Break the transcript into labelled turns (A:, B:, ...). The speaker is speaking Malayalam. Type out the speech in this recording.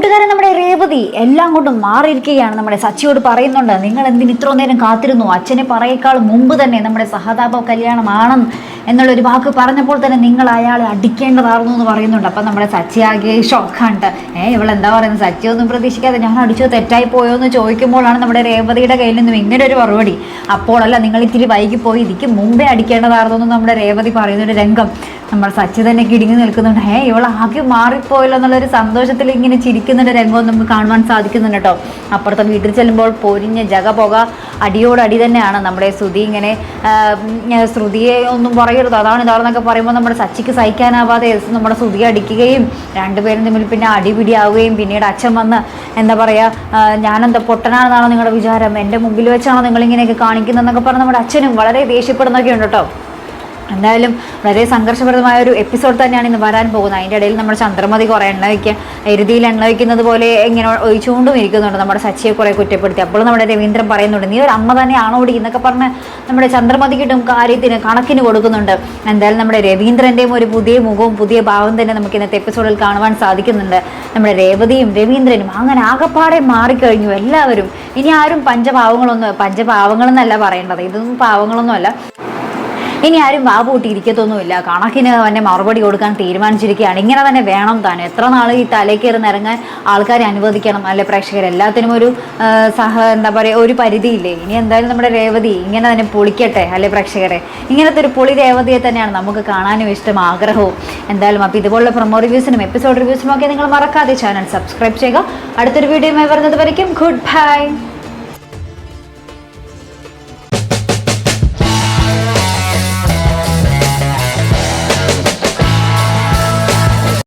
A: കൂട്ടുകാരൻ നമ്മുടെ രേവതി എല്ലാം കൊണ്ടും മാറിയിരിക്കുകയാണ്. നമ്മുടെ സച്ചിയോട് പറയുന്നുണ്ട്, നിങ്ങൾ എന്തിന് ഇത്ര നേരം കാത്തിരുന്നു? അച്ഛനെ പറയേക്കാൾ മുമ്പ് തന്നെ നമ്മുടെ സഹതാപ കല്യാണമാണ് എന്നുള്ളൊരു വാക്ക് പറഞ്ഞപ്പോൾ തന്നെ നിങ്ങൾ അയാളെ അടിക്കേണ്ടതായിരുന്നു എന്ന് പറയുന്നുണ്ട്. അപ്പം നമ്മുടെ സച്ചി ആകെ ഷോക്കാണ്ട്. ഇവളെന്താ പറയുന്നത്? സച്ചി ഒന്നും പ്രതീക്ഷിക്കാതെ ഞാൻ അടിച്ചോ തെറ്റായി പോയോ എന്ന് ചോദിക്കുമ്പോഴാണ് നമ്മുടെ രേവതിയുടെ കയ്യിൽ നിന്നും ഇങ്ങനെ ഒരു മറുപടി. അപ്പോഴല്ല, നിങ്ങൾ ഇത്തിരി വൈകിപ്പോയി, ഇതിക്ക് മുമ്പേ അടിക്കേണ്ടതായിരുന്നു എന്ന് നമ്മുടെ രേവതി പറയുന്നൊരു രംഗം നമ്മൾ സച്ചി തന്നെ കിടുങ്ങി നിൽക്കുന്നുണ്ട്. ഇവൾ ആകെ മാറിപ്പോയല്ലോ എന്നുള്ളൊരു സന്തോഷത്തിൽ ഇങ്ങനെ ചിരിക്കുന്നൊരു രംഗവും നമുക്ക് കാണുവാൻ സാധിക്കുന്നുണ്ട് കേട്ടോ. അപ്പുറത്തെ വീട്ടിൽ ചെല്ലുമ്പോൾ പൊരിഞ്ഞ ജഗ പുക അടിയോടടി തന്നെയാണ്. നമ്മുടെ ശ്രുതി ഇങ്ങനെ ശ്രുതിയെ ഒന്നും പറയരുത്, അതാണ് ഇതാണെന്നൊക്കെ പറയുമ്പോൾ നമ്മുടെ സച്ചിക്ക് സഹിക്കാനാവാതെ നമ്മുടെ ശ്രുതിയെ അടിക്കുകയും രണ്ടുപേരും തമ്മിൽ പിന്നെ അടിപിടിയാവുകയും പിന്നീട് അച്ഛൻ വന്ന് എന്താ പറയുക, ഞാനെന്താ പൊട്ടനാണെന്നാണോ നിങ്ങളുടെ വിചാരം, എൻ്റെ മുമ്പിൽ വെച്ചാണോ നിങ്ങളിങ്ങനെയൊക്കെ കാണിക്കുന്നതെന്നൊക്കെ പറഞ്ഞ് നമ്മുടെ അച്ഛനും വളരെ ദേഷ്യപ്പെടുന്നൊക്കെ ഉണ്ട് കേട്ടോ. എന്തായാലും വളരെ സംഘർഷപ്രദമായ ഒരു എപ്പിസോഡ് തന്നെയാണ് ഇന്ന് വരാൻ പോകുന്നത്. അതിൻ്റെ ഇടയിൽ നമ്മുടെ ചന്ദ്രമതി കുറേ എണ്ണ വയ്ക്കുക, എരുതിയിൽ എണ്ണ വയ്ക്കുന്നത് പോലെ ഇങ്ങനെ ഒഴിച്ചുകൊണ്ടും ഇരിക്കുന്നുണ്ട്. നമ്മുടെ സച്ചിയെ കുറേ കുറ്റപ്പെടുത്തി. അപ്പോൾ നമ്മുടെ രവീന്ദ്രൻ പറയുന്നുണ്ട്, നീ ഒരു അമ്മ തന്നെയാണോടി എന്നൊക്കെ പറഞ്ഞ് നമ്മുടെ ചന്ദ്രമതിക്കിട്ടും കാര്യത്തിന് കണക്കിന് കൊടുക്കുന്നുണ്ട്. എന്തായാലും നമ്മുടെ രവീന്ദ്രൻ്റെയും ഒരു പുതിയ മുഖവും പുതിയ ഭാവം തന്നെ നമുക്ക് ഇന്നത്തെ എപ്പിസോഡിൽ കാണുവാൻ സാധിക്കുന്നുണ്ട്. നമ്മുടെ രേവതിയും രവീന്ദ്രനും അങ്ങനെ ആകപ്പാടെ മാറിക്കഴിഞ്ഞു എല്ലാവരും. ഇനി ആരും പഞ്ചപാവങ്ങളെന്നല്ല പറയേണ്ടത്, ഇതൊന്നും പാവങ്ങളൊന്നുമല്ല. ഇനി ആരും വാപൂട്ടി ഇരിക്കത്തൊന്നുമില്ല, കണക്കിന് തന്നെ മറുപടി കൊടുക്കാൻ തീരുമാനിച്ചിരിക്കുകയാണ്. ഇങ്ങനെ തന്നെ വേണം താൻ. എത്ര നാൾ ഈ തലേക്കേറി ഇറങ്ങാൻ ആൾക്കാരെ അനുവദിക്കണം അല്ലെ പ്രേക്ഷകർ? എല്ലാത്തിനും ഒരു എന്താ പറയുക, ഒരു പരിധിയില്ലേ? ഇനി എന്തായാലും നമ്മുടെ രേവതി ഇങ്ങനെ തന്നെ പൊളിക്കട്ടെ അല്ലെ പ്രേക്ഷകരെ? ഇങ്ങനത്തെ ഒരു പൊളി രേവതിയെ തന്നെയാണ് നമുക്ക് കാണാനും ഇഷ്ടം, ആഗ്രഹവും. എന്തായാലും അപ്പോൾ ഇതുപോലുള്ള പ്രൊമോ റിവ്യൂസിനും എപ്പിസോഡ് റിവ്യൂസിനും ഒക്കെ നിങ്ങൾ മറക്കാതെ ചാനൽ സബ്സ്ക്രൈബ് ചെയ്യുക. അടുത്തൊരു വീഡിയോയുമായി വരുന്നത് വരയ്ക്കും ഗുഡ് ബൈ.